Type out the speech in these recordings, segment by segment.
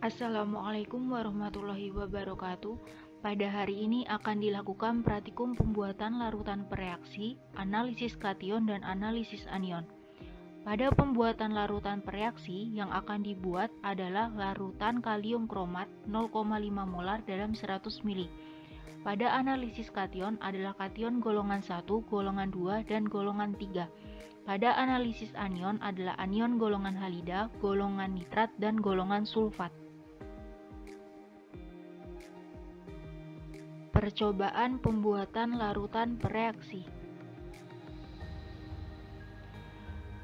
Assalamualaikum warahmatullahi wabarakatuh. Pada hari ini akan dilakukan praktikum pembuatan larutan pereaksi, analisis kation dan analisis anion. Pada pembuatan larutan pereaksi, yang akan dibuat adalah larutan kalium kromat 0,5 molar dalam 100 ml. Pada analisis kation adalah kation golongan 1, golongan 2, dan golongan 3. Pada analisis anion adalah anion golongan halida, golongan nitrat, dan golongan sulfat. Percobaan pembuatan larutan pereaksi.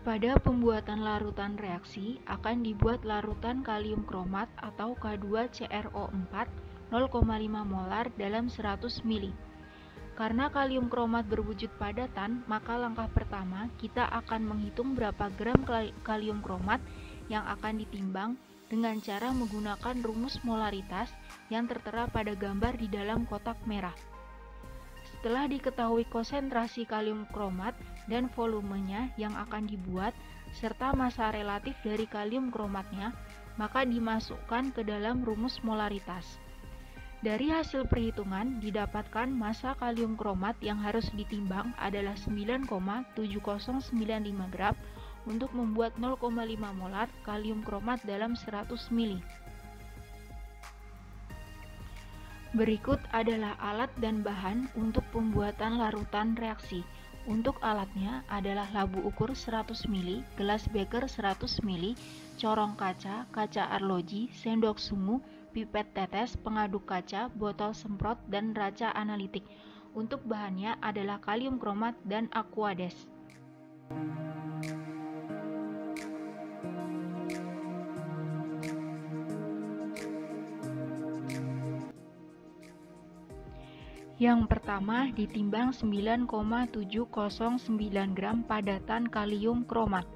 Pada pembuatan larutan reaksi akan dibuat larutan kalium kromat atau K2CrO4 0,5 molar dalam 100 ml. Karena kalium kromat berwujud padatan, maka langkah pertama kita akan menghitung berapa gram kalium kromat yang akan ditimbang dengan cara menggunakan rumus molaritas yang tertera pada gambar di dalam kotak merah. Setelah diketahui konsentrasi kalium kromat dan volumenya yang akan dibuat, serta massa relatif dari kalium kromatnya, maka dimasukkan ke dalam rumus molaritas. Dari hasil perhitungan didapatkan massa kalium kromat yang harus ditimbang adalah 9,7095 gram untuk membuat 0,5 molar kalium kromat dalam 100 ml. Berikut adalah alat dan bahan untuk pembuatan larutan reaksi. Untuk alatnya adalah labu ukur 100 ml, gelas beker 100 ml, corong kaca, kaca arloji, sendok sungu, pipet tetes, pengaduk kaca, botol semprot, dan raca analitik. Untuk bahannya adalah kalium kromat dan aquades. Yang pertama ditimbang 9,709 gram padatan kalium kromat.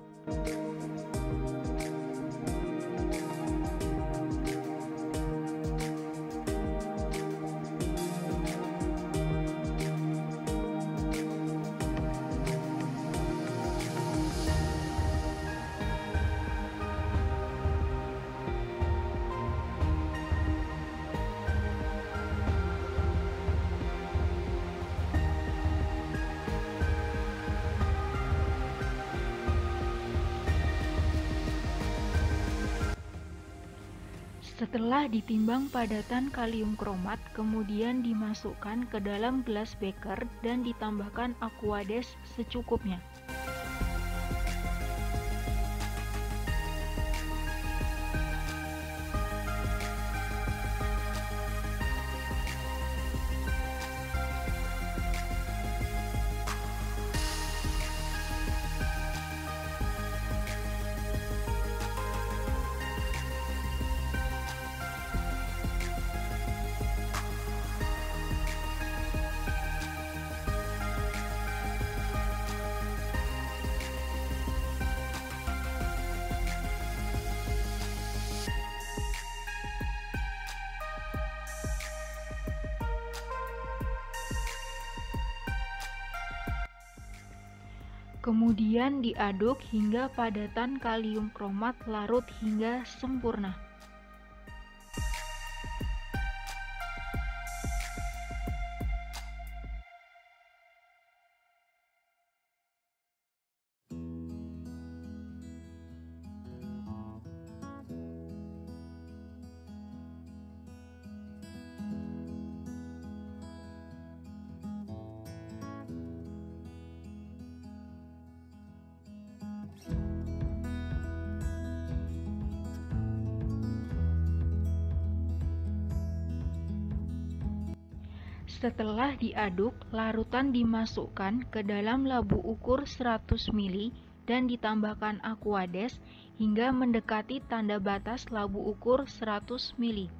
Setelah ditimbang padatan kalium kromat, kemudian dimasukkan ke dalam gelas beker dan ditambahkan aquades secukupnya. Kemudian diaduk hingga padatan kalium kromat larut hingga sempurna. Setelah diaduk, larutan dimasukkan ke dalam labu ukur 100 ml dan ditambahkan aquades hingga mendekati tanda batas labu ukur 100 ml.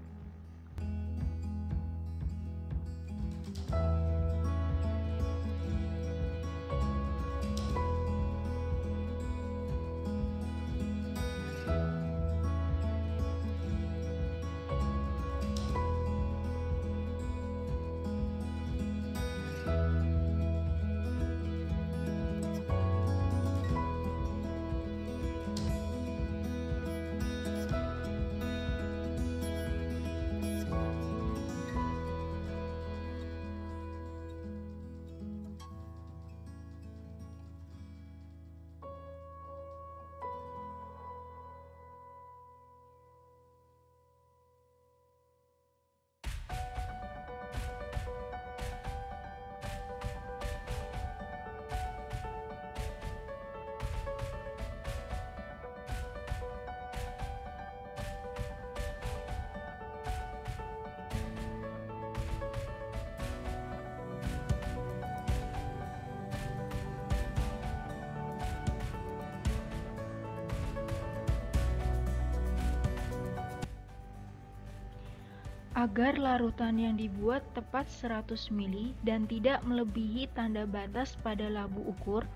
Agar larutan yang dibuat tepat 100 mili dan tidak melebihi tanda batas pada labu ukur,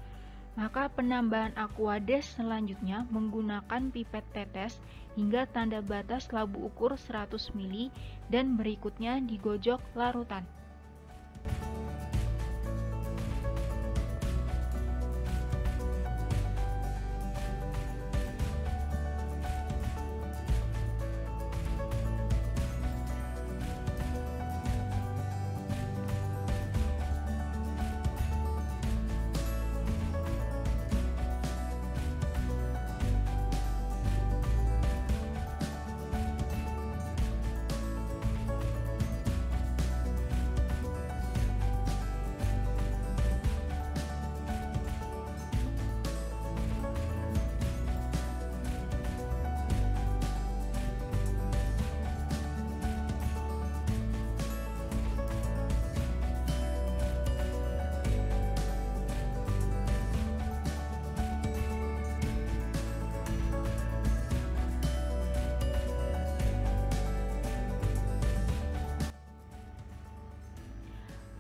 maka penambahan aquades selanjutnya menggunakan pipet tetes hingga tanda batas labu ukur 100 mili dan berikutnya digojok larutan.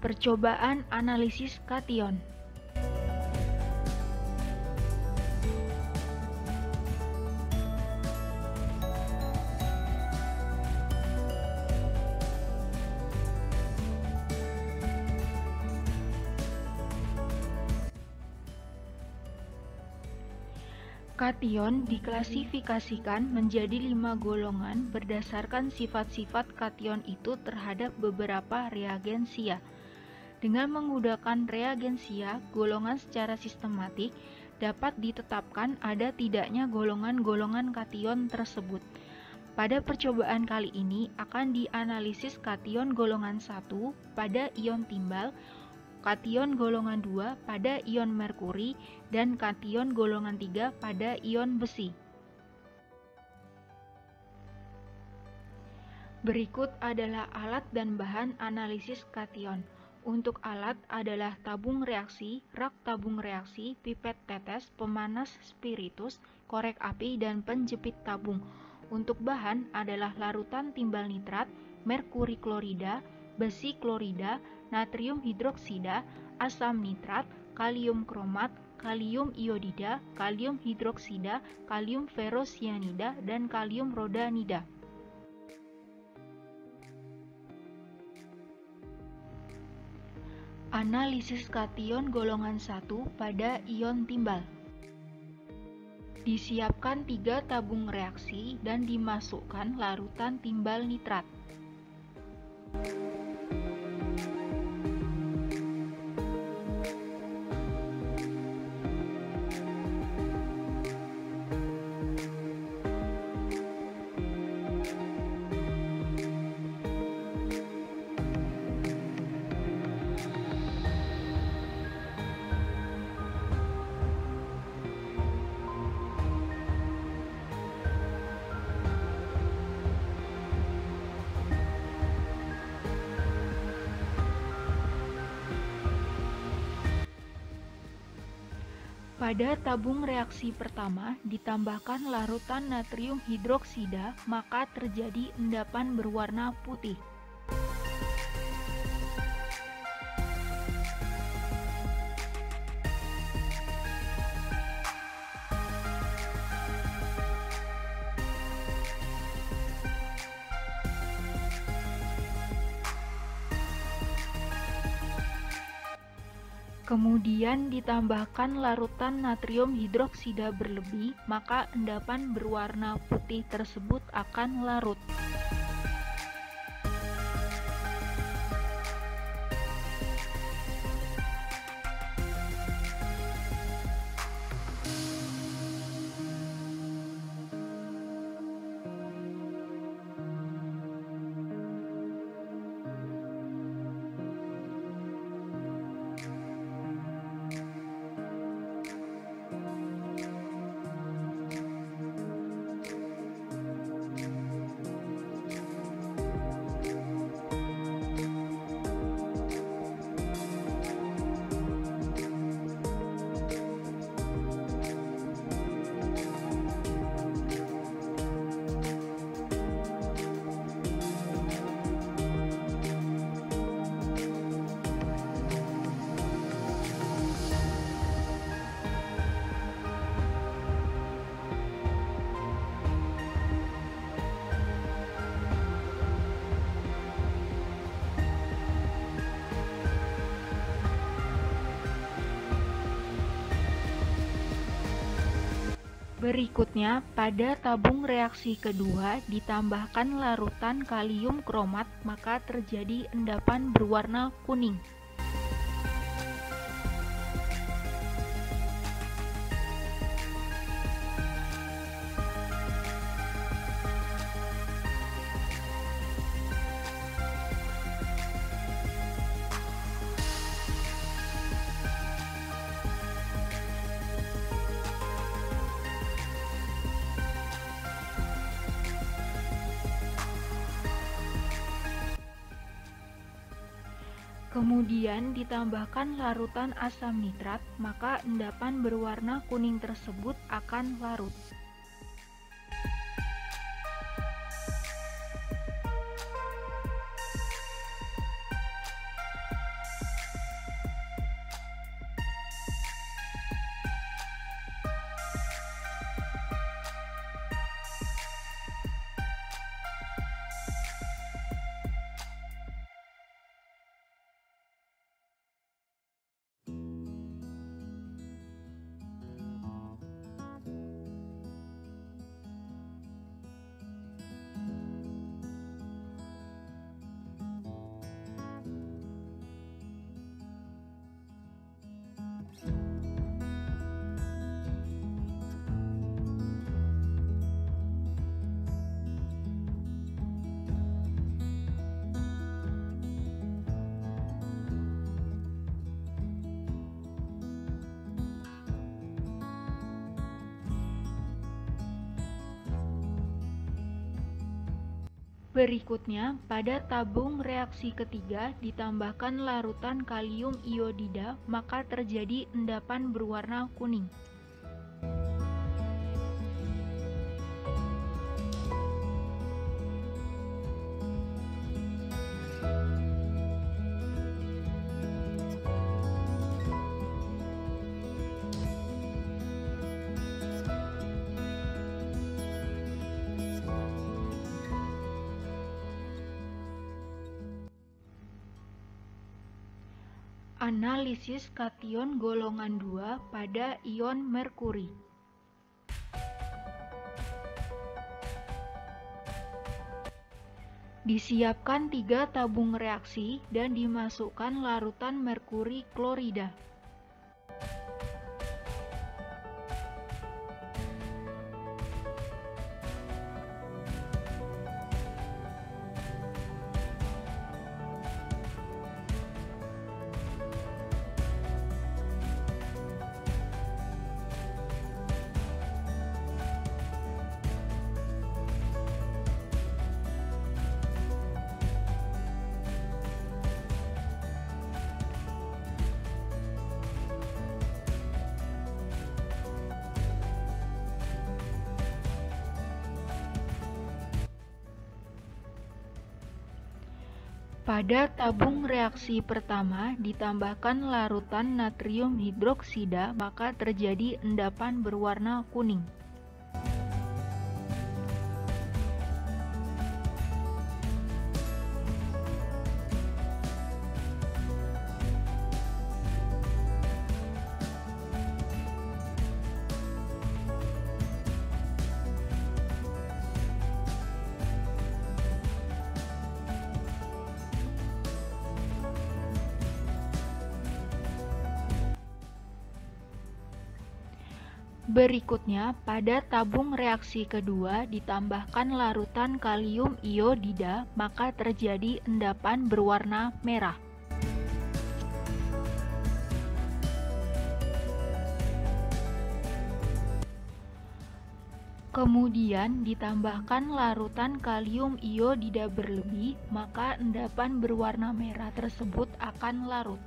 Percobaan analisis kation. Kation diklasifikasikan menjadi 5 golongan berdasarkan sifat-sifat kation itu terhadap beberapa reagensia. Dengan menggunakan reagensia, golongan secara sistematik dapat ditetapkan ada tidaknya golongan-golongan kation tersebut. Pada percobaan kali ini akan dianalisis kation golongan 1 pada ion timbal, kation golongan 2 pada ion merkuri, dan kation golongan 3 pada ion besi. Berikut adalah alat dan bahan analisis kation. Untuk alat adalah tabung reaksi, rak tabung reaksi, pipet tetes, pemanas spiritus, korek api, dan penjepit tabung. Untuk bahan adalah larutan timbal nitrat, merkuri klorida, besi klorida, natrium hidroksida, asam nitrat, kalium kromat, kalium iodida, kalium hidroksida, kalium ferrosianida, dan kalium rhodanida. Analisis kation golongan 1 pada ion timbal. Disiapkan 3 tabung reaksi dan dimasukkan larutan timbal nitrat. Pada tabung reaksi pertama ditambahkan larutan natrium hidroksida, maka terjadi endapan berwarna putih. Kemudian ditambahkan larutan natrium hidroksida berlebih, maka endapan berwarna putih tersebut akan larut. Berikutnya, pada tabung reaksi kedua ditambahkan larutan kalium kromat, maka terjadi endapan berwarna kuning. Kemudian ditambahkan larutan asam nitrat, maka endapan berwarna kuning tersebut akan larut. Berikutnya, pada tabung reaksi ketiga ditambahkan larutan kalium iodida, maka terjadi endapan berwarna kuning. Analisis kation golongan 2 pada ion merkuri. Disiapkan 3 tabung reaksi dan dimasukkan larutan merkuri klorida. Pada tabung reaksi pertama ditambahkan larutan natrium hidroksida, maka terjadi endapan berwarna kuning. Berikutnya, pada tabung reaksi kedua ditambahkan larutan kalium iodida, maka terjadi endapan berwarna merah. Kemudian ditambahkan larutan kalium iodida berlebih, maka endapan berwarna merah tersebut akan larut.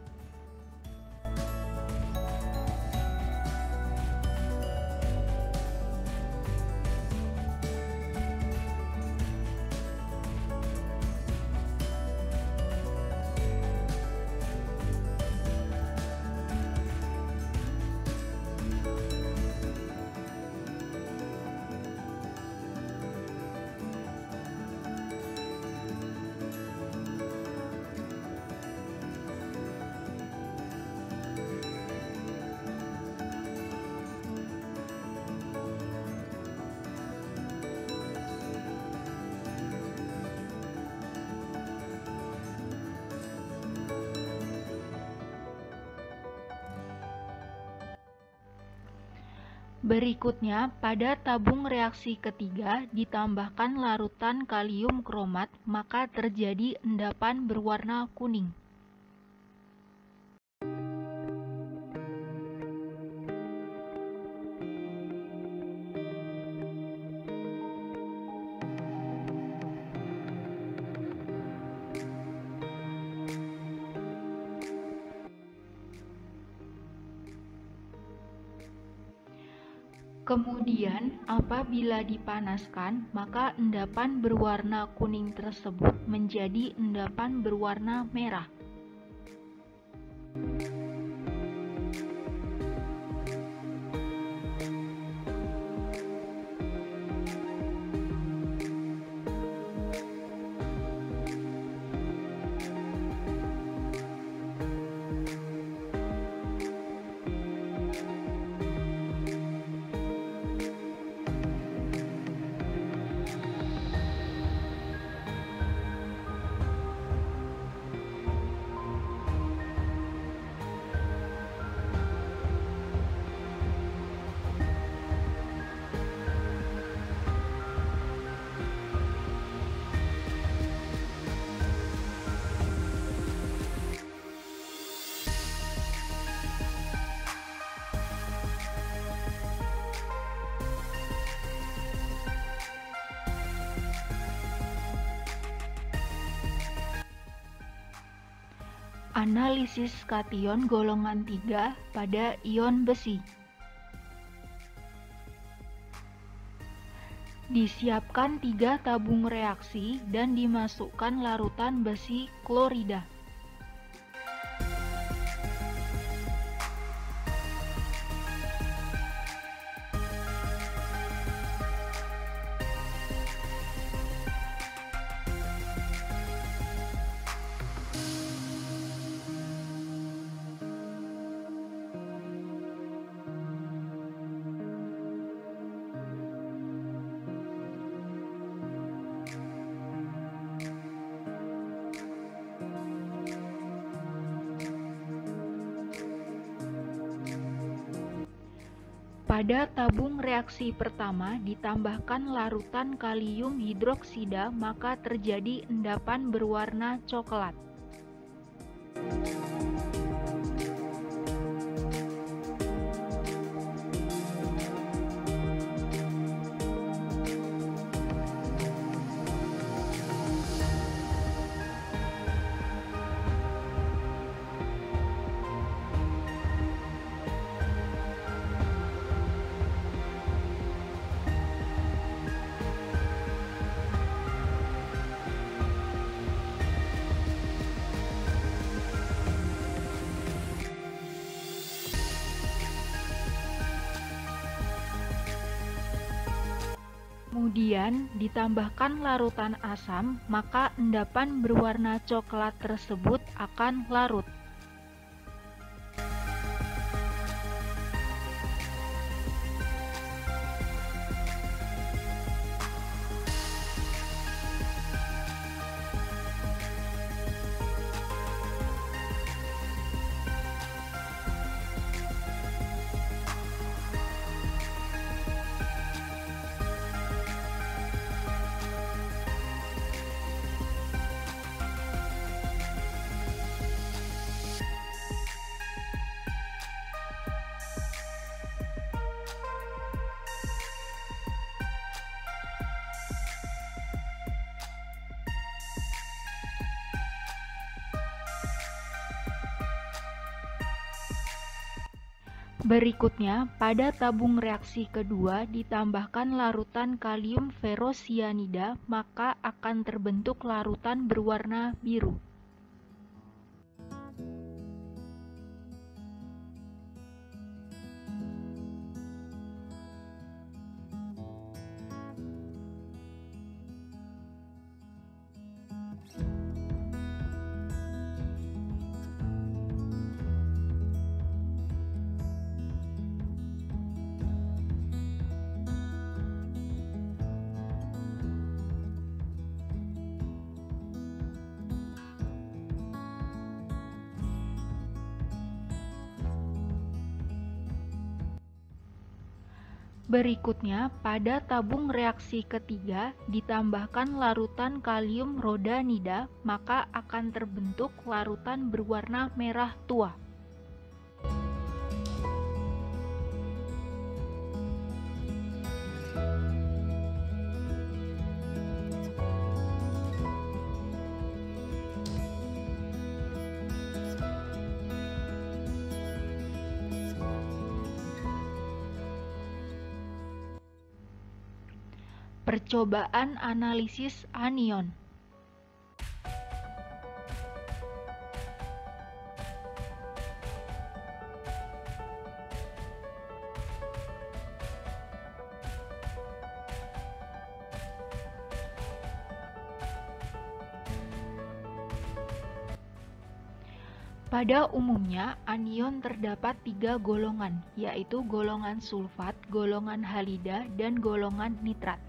Berikutnya, pada tabung reaksi ketiga ditambahkan larutan kalium kromat, maka terjadi endapan berwarna kuning. Kemudian, apabila dipanaskan, maka endapan berwarna kuning tersebut menjadi endapan berwarna merah. Analisis kation golongan 3 pada ion besi. Disiapkan 3 tabung reaksi dan dimasukkan larutan besi klorida. Pada tabung reaksi pertama ditambahkan larutan kalium hidroksida, maka terjadi endapan berwarna coklat. Kemudian ditambahkan larutan asam, maka endapan berwarna coklat tersebut akan larut. Berikutnya, pada tabung reaksi kedua ditambahkan larutan kalium ferrosianida, maka akan terbentuk larutan berwarna biru. Berikutnya, pada tabung reaksi ketiga ditambahkan larutan kalium rhodanida, maka akan terbentuk larutan berwarna merah tua. Percobaan analisis anion. Pada umumnya, anion terdapat 3 golongan, yaitu golongan sulfat, golongan halida, dan golongan nitrat.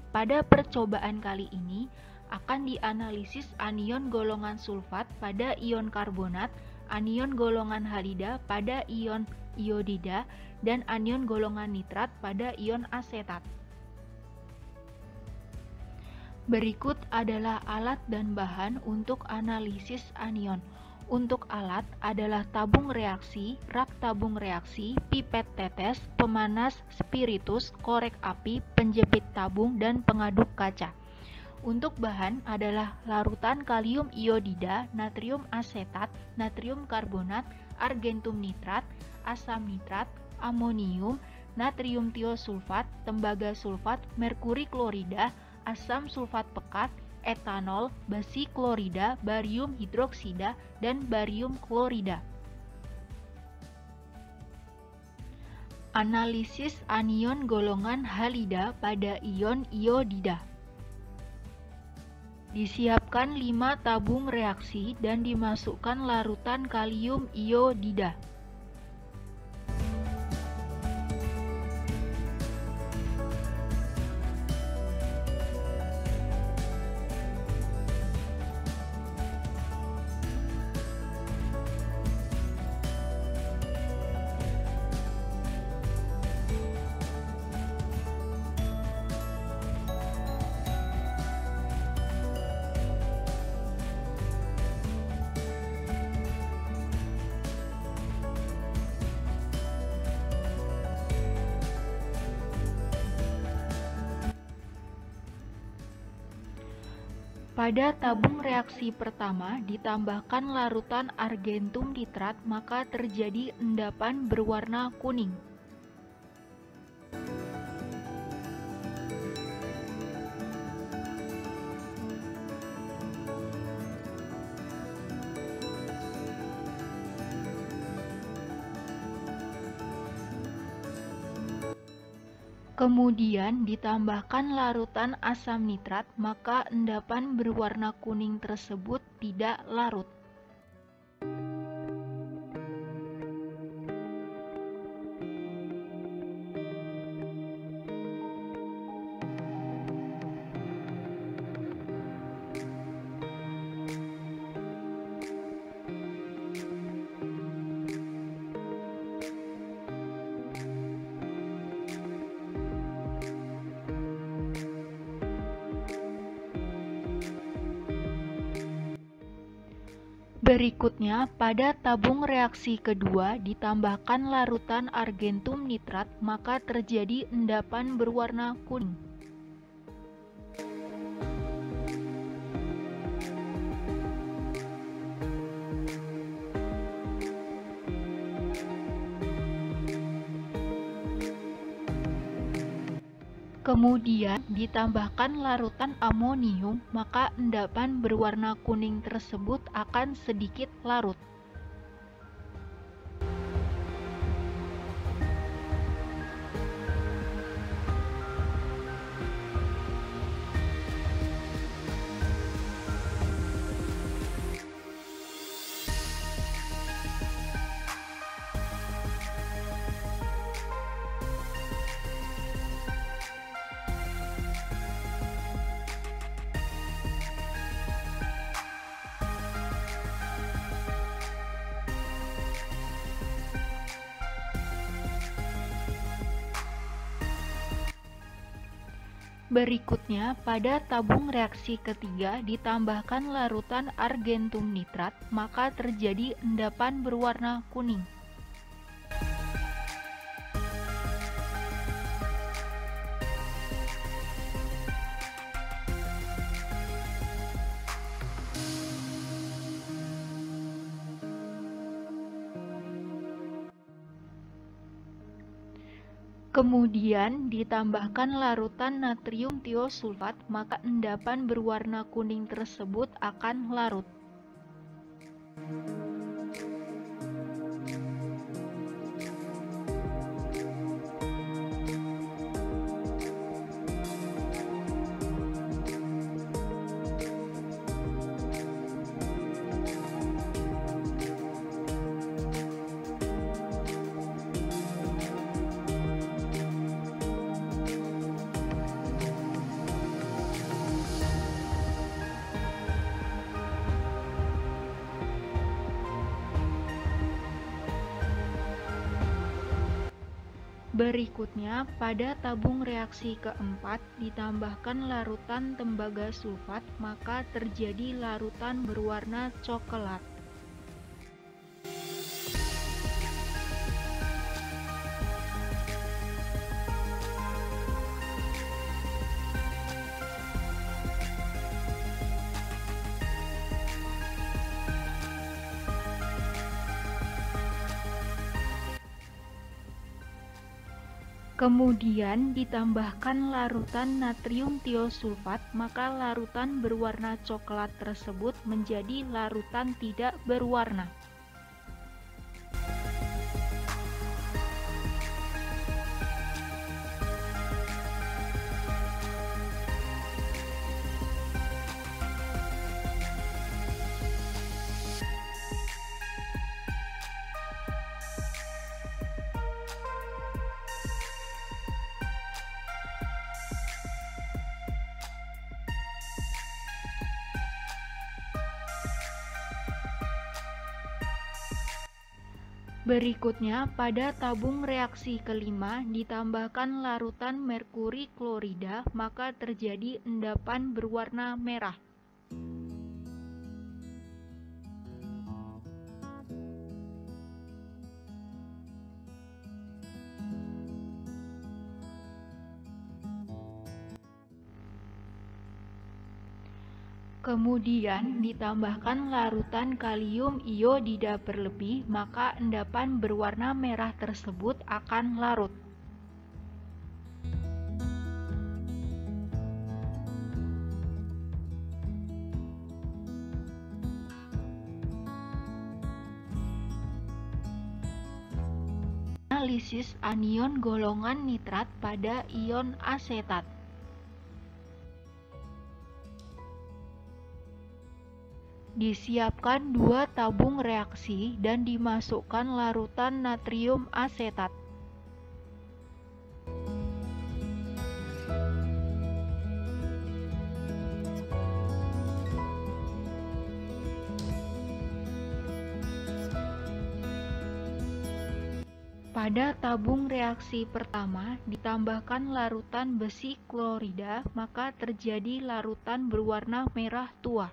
Pada percobaan kali ini, akan dianalisis anion golongan sulfat pada ion karbonat, anion golongan halida pada ion iodida, dan anion golongan nitrat pada ion asetat. Berikut adalah alat dan bahan untuk analisis anion. Untuk alat adalah tabung reaksi, rak tabung reaksi, pipet tetes, pemanas spiritus, korek api, penjepit tabung, dan pengaduk kaca. Untuk bahan adalah larutan kalium iodida, natrium asetat, natrium karbonat, argentum nitrat, asam nitrat, amonium, natrium tiosulfat, tembaga sulfat, merkuri klorida, asam sulfat pekat, etanol, basi klorida, barium hidroksida, dan barium klorida. Analisis anion golongan halida pada ion iodida. Disiapkan 5 tabung reaksi dan dimasukkan larutan kalium iodida. Pada tabung reaksi pertama ditambahkan larutan argentum nitrat, maka terjadi endapan berwarna kuning. Kemudian ditambahkan larutan asam nitrat, maka endapan berwarna kuning tersebut tidak larut. Berikutnya, pada tabung reaksi kedua ditambahkan larutan argentum nitrat, maka terjadi endapan berwarna kuning. Kemudian ditambahkan larutan amonium, maka endapan berwarna kuning tersebut akan sedikit larut. Berikutnya, pada tabung reaksi ketiga ditambahkan larutan argentum nitrat, maka terjadi endapan berwarna kuning. Kemudian ditambahkan larutan natrium tiosulfat, maka endapan berwarna kuning tersebut akan larut. Berikutnya, pada tabung reaksi keempat ditambahkan larutan tembaga sulfat, maka terjadi larutan berwarna coklat. Kemudian ditambahkan larutan natrium tiosulfat, maka larutan berwarna coklat tersebut menjadi larutan tidak berwarna. Berikutnya, pada tabung reaksi kelima ditambahkan larutan merkuri klorida, maka terjadi endapan berwarna merah. Kemudian ditambahkan larutan kalium iodida berlebih, maka endapan berwarna merah tersebut akan larut. Analisis anion golongan nitrat pada ion asetat. Disiapkan 2 tabung reaksi dan dimasukkan larutan natrium asetat. Pada tabung reaksi pertama ditambahkan larutan besi klorida, maka terjadi larutan berwarna merah tua.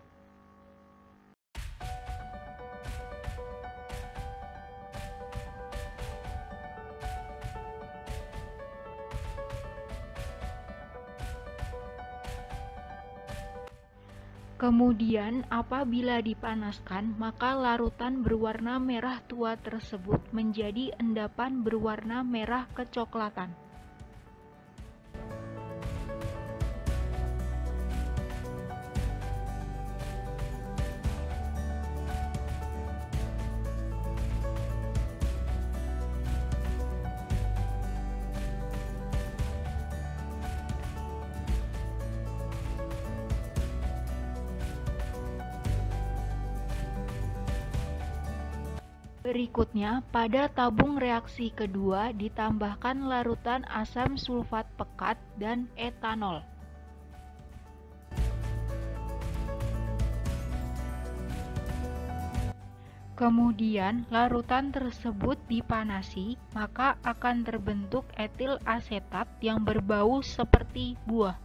Kemudian, apabila dipanaskan, maka larutan berwarna merah tua tersebut menjadi endapan berwarna merah kecoklatan. Berikutnya, pada tabung reaksi kedua ditambahkan larutan asam sulfat pekat dan etanol. Kemudian, larutan tersebut dipanasi, maka akan terbentuk etil asetat yang berbau seperti buah.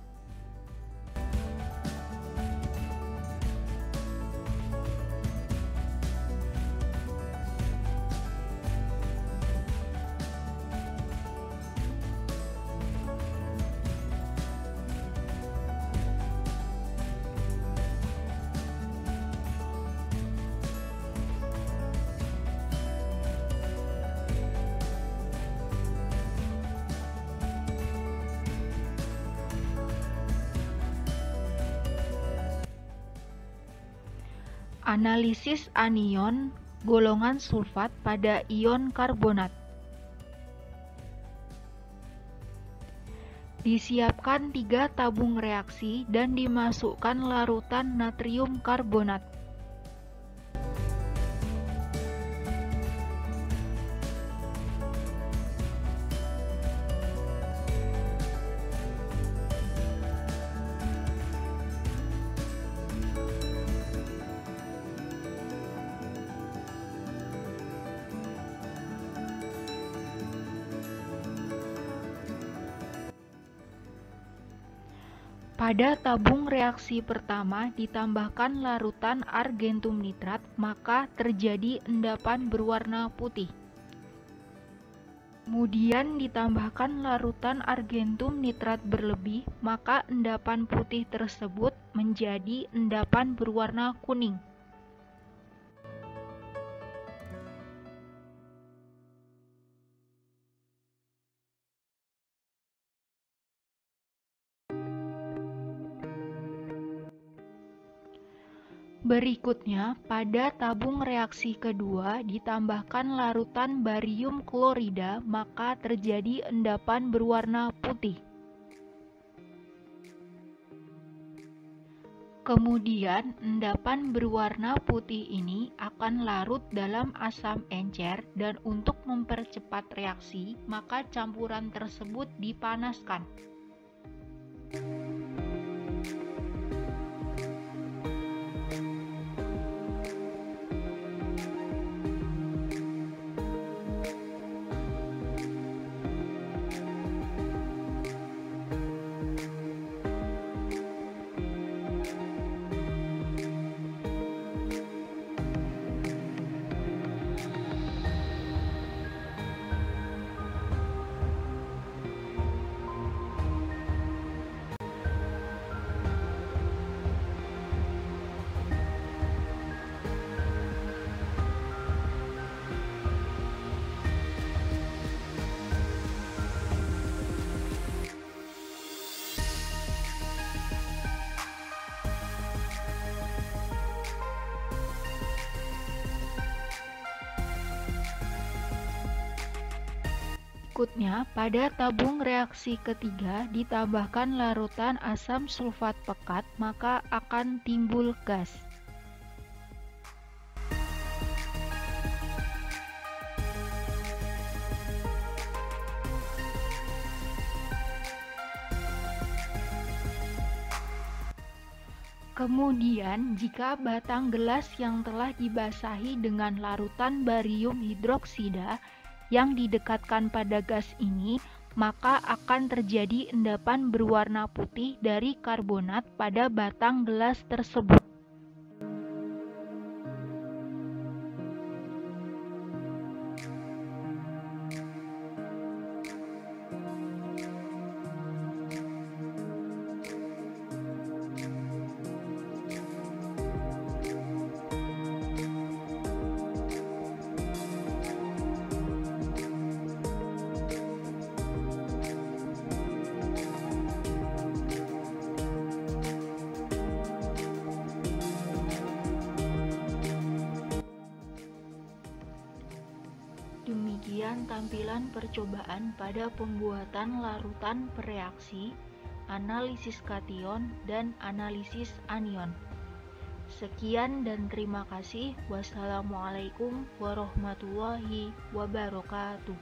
Analisis anion golongan sulfat pada ion karbonat. Disiapkan 3 tabung reaksi dan dimasukkan larutan natrium karbonat. Pada tabung reaksi pertama ditambahkan larutan argentum nitrat, maka terjadi endapan berwarna putih. Kemudian ditambahkan larutan argentum nitrat berlebih, maka endapan putih tersebut menjadi endapan berwarna kuning. Berikutnya, pada tabung reaksi kedua ditambahkan larutan barium klorida, maka terjadi endapan berwarna putih. Kemudian, endapan berwarna putih ini akan larut dalam asam encer dan untuk mempercepat reaksi, maka campuran tersebut dipanaskan. Berikutnya, pada tabung reaksi ketiga ditambahkan larutan asam sulfat pekat, maka akan timbul gas. Kemudian, jika batang gelas yang telah dibasahi dengan larutan barium hidroksida yang didekatkan pada gas ini, maka akan terjadi endapan berwarna putih dari karbonat pada batang gelas tersebut. Demikian tampilan percobaan pada pembuatan larutan pereaksi, analisis kation, dan analisis anion. Sekian dan terima kasih. Wassalamualaikum warahmatullahi wabarakatuh.